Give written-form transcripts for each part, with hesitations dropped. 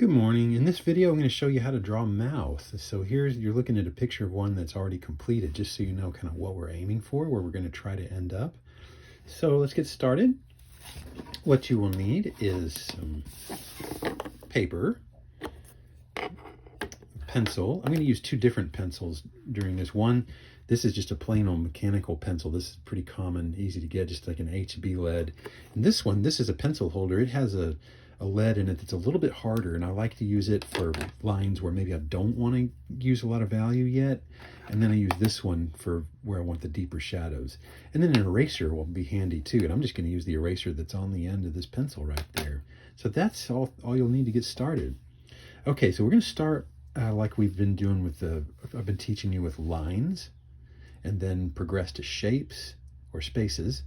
Good morning. In this video, I'm going to show you how to draw a mouth. So here's, you're looking at a picture of one that's already completed, just so you know kind of what we're aiming for, where we're going to try to end up. So let's get started. What you will need is some paper, pencil. I'm going to use two different pencils during this one. This is just a plain old mechanical pencil. This is pretty common, easy to get, just like an HB lead. And this one, this is a pencil holder. It has a lead in it that's a little bit harder, and I like to use it for lines where maybe I don't want to use a lot of value yet, and then I use this one for where I want the deeper shadows. And then an eraser will be handy too, and I'm just going to use the eraser that's on the end of this pencil right there. So that's all you'll need to get started. Okay, so we're going to start like we've been doing with I've been teaching you with lines, and then progress to shapes or spaces,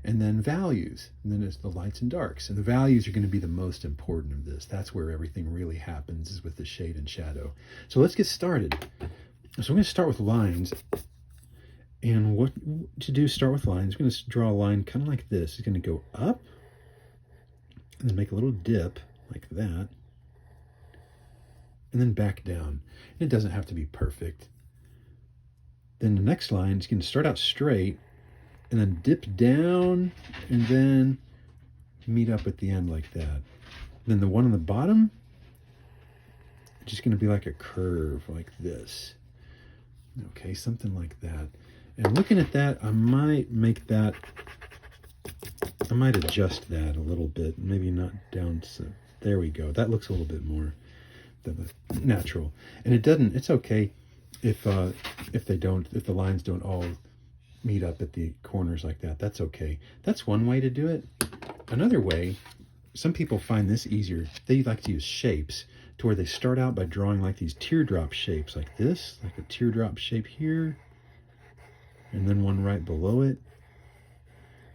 and then values, and then it's the lights and darks. And the values are going to be the most important of this. That's where everything really happens, is with the shade and shadow. So let's get started. So I'm going to start with lines. And what to do, start with lines. I'm going to draw a line kind of like this. It's going to go up, and then make a little dip like that, and then back down. And it doesn't have to be perfect. Then the next line is going to start out straight, and then dip down, and then meet up at the end like that. Then the one on the bottom, just going to be like a curve like this. Okay, something like that. And looking at that, I might adjust that a little bit, maybe not down. So there we go. That looks a little bit more natural. And it's okay if the lines don't all meet up at the corners like that. That's okay. That's one way to do it. Another way, some people find this easier. They like to use shapes, to where they start out by drawing like these teardrop shapes like this, like a teardrop shape here, and then one right below it,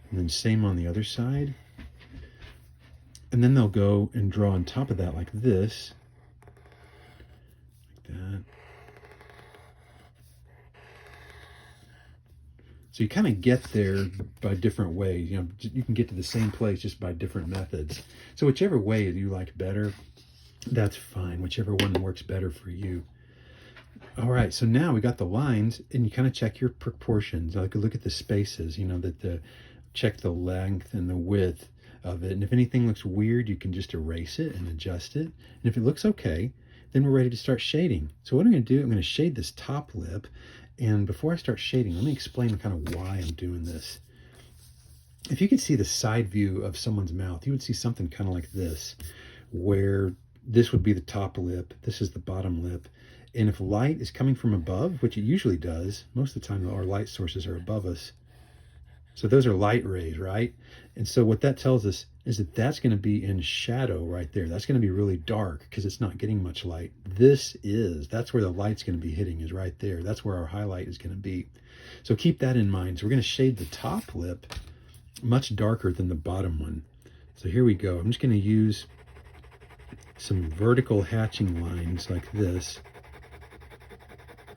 and then same on the other side. And then they'll go and draw on top of that like this, like that. So you kind of get there by different ways. You know, you can get to the same place just by different methods. So whichever way you like better, that's fine. Whichever one works better for you. All right, so now we got the lines, and you kind of check your proportions. Like look at the spaces, you know, check the length and the width of it. And if anything looks weird, you can just erase it and adjust it. And if it looks okay, then we're ready to start shading. So what I'm going to do, I'm going to shade this top lip. And before I start shading, let me explain kind of why I'm doing this. If you could see the side view of someone's mouth, you would see something kind of like this, where this would be the top lip, this is the bottom lip. And if light is coming from above, which it usually does, most of the time our light sources are above us. So those are light rays, right? And so what that tells us is that that's going to be in shadow right there. That's going to be really dark because it's not getting much light. That's where the light's going to be hitting, is right there. That's where our highlight is going to be. So keep that in mind. So we're going to shade the top lip much darker than the bottom one. So here we go. I'm just going to use some vertical hatching lines like this.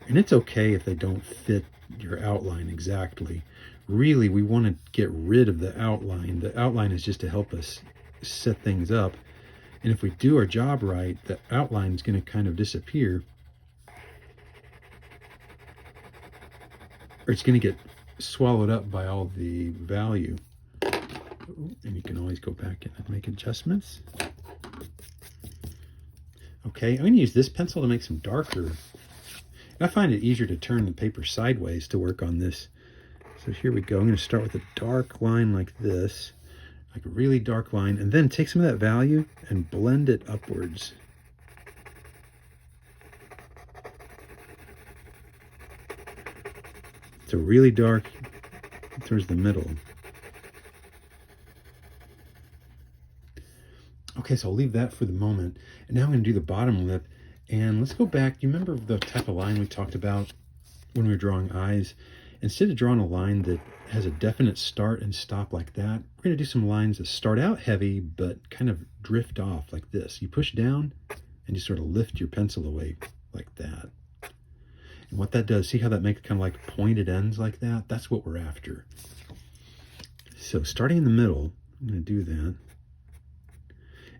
And it's okay if they don't fit your outline exactly. Really, we want to get rid of the outline. The outline is just to help us set things up. And if we do our job right, the outline is going to kind of disappear. Or it's going to get swallowed up by all the value. And you can always go back and make adjustments. Okay, I'm going to use this pencil to make some darker. And I find it easier to turn the paper sideways to work on this. So here we go. I'm going to start with a dark line like this, like a really dark line, and then take some of that value and blend it upwards. It's a really dark towards the middle. Okay, so I'll leave that for the moment. And now I'm going to do the bottom lip. And let's go back. You remember the type of line we talked about when we were drawing eyes? Instead of drawing a line that has a definite start and stop like that, we're going to do some lines that start out heavy but kind of drift off like this. You push down and you sort of lift your pencil away like that. And what that does, see how that makes kind of like pointed ends like that? That's what we're after. So starting in the middle, I'm going to do that.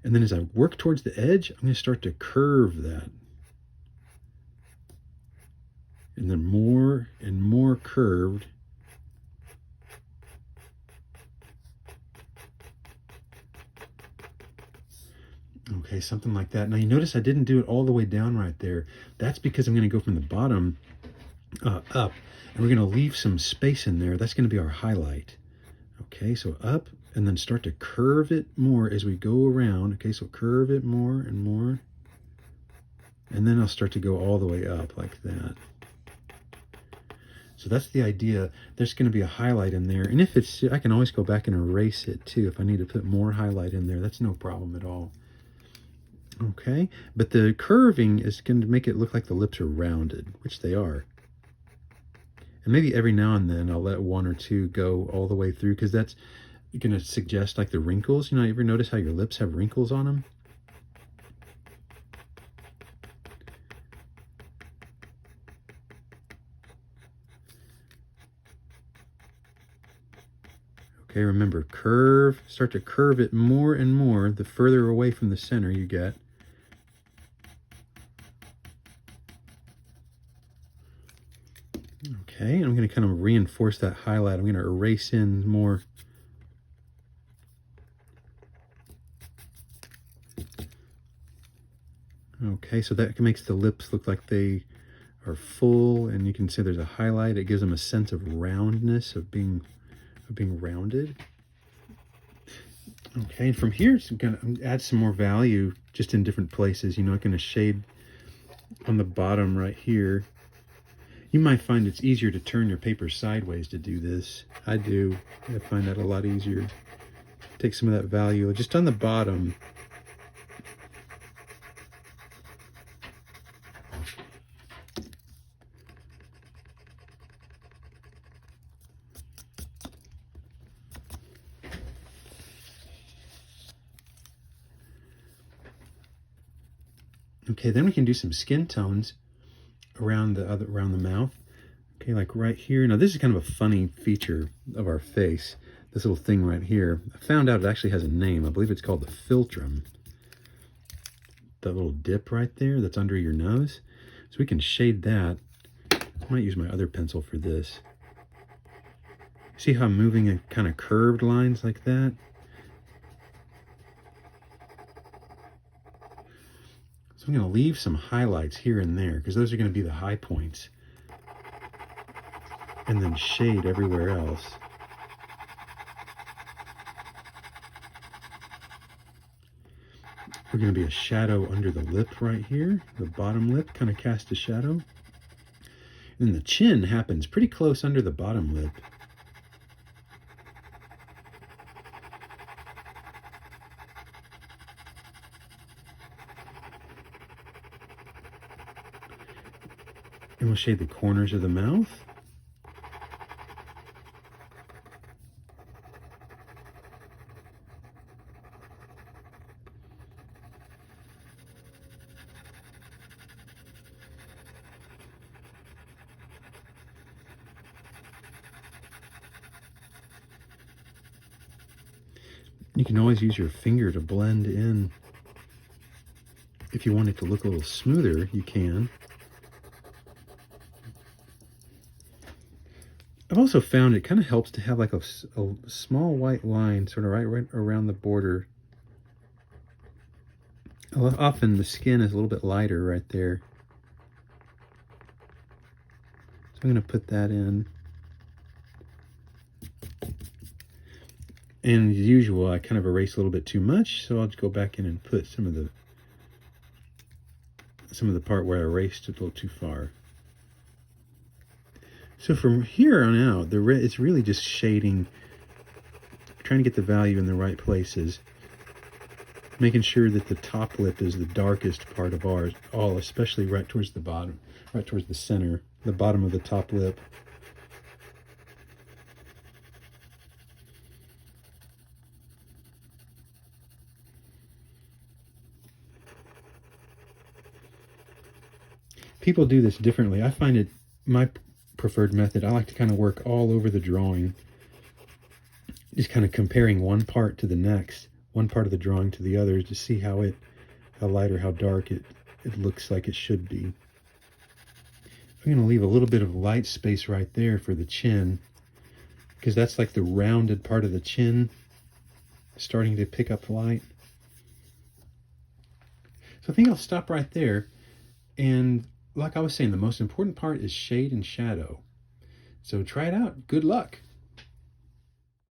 And then as I work towards the edge, I'm going to start to curve that. And then more and more curved. Okay, something like that. Now you notice I didn't do it all the way down right there. That's because I'm going to go from the bottom up, and we're going to leave some space in there. That's going to be our highlight. Okay, so up, and then start to curve it more as we go around. Okay, so curve it more and more. And then I'll start to go all the way up like that. So that's the idea. There's going to be a highlight in there. And if it's, I can always go back and erase it too. If I need to put more highlight in there, that's no problem at all. Okay, but the curving is going to make it look like the lips are rounded, which they are. And maybe every now and then I'll let one or two go all the way through, because that's going to suggest like the wrinkles. You know, you ever notice how your lips have wrinkles on them? Okay, remember, curve, start to curve it more and more the further away from the center you get. Okay, and I'm going to kind of reinforce that highlight. I'm going to erase in more. Okay, so that makes the lips look like they are full, and you can see there's a highlight. It gives them a sense of roundness, of being rounded. Okay, and from here, it's going to add some more value just in different places. You know, I'm going to shade on the bottom right here. You might find it's easier to turn your paper sideways to do this. I do. I find that a lot easier. Take some of that value just on the bottom. Okay, then we can do some skin tones around the mouth. Okay, like right here. Now this is kind of a funny feature of our face. This little thing right here. I found out it actually has a name. I believe it's called the philtrum. That little dip right there that's under your nose. So we can shade that. I might use my other pencil for this. See how I'm moving in kind of curved lines like that? So I'm going to leave some highlights here and there, because those are going to be the high points. And then shade everywhere else. We're going to be a shadow under the lip right here. The bottom lip, kind of cast a shadow. And the chin happens pretty close under the bottom lip. And we'll shade the corners of the mouth. You can always use your finger to blend in. If you want it to look a little smoother, you can. I've also found it kind of helps to have like a small white line sort of right around the border. Often the skin is a little bit lighter right there. So I'm going to put that in. And as usual, I kind of erase a little bit too much, so I'll just go back in and put some of the part where I erased it a little too far. So from here on out, it's really just shading, trying to get the value in the right places, making sure that the top lip is the darkest part of ours, especially right towards the bottom, right towards the center, the bottom of the top lip. People do this differently. I find it my preferred method. I like to kind of work all over the drawing, just kind of comparing one part to the next one part of the drawing to the other to see how light or how dark it looks like it should be. I'm going to leave a little bit of light space right there for the chin, because that's like the rounded part of the chin starting to pick up light. So I think I'll stop right there. And like I was saying, the most important part is shade and shadow. So try it out. Good luck.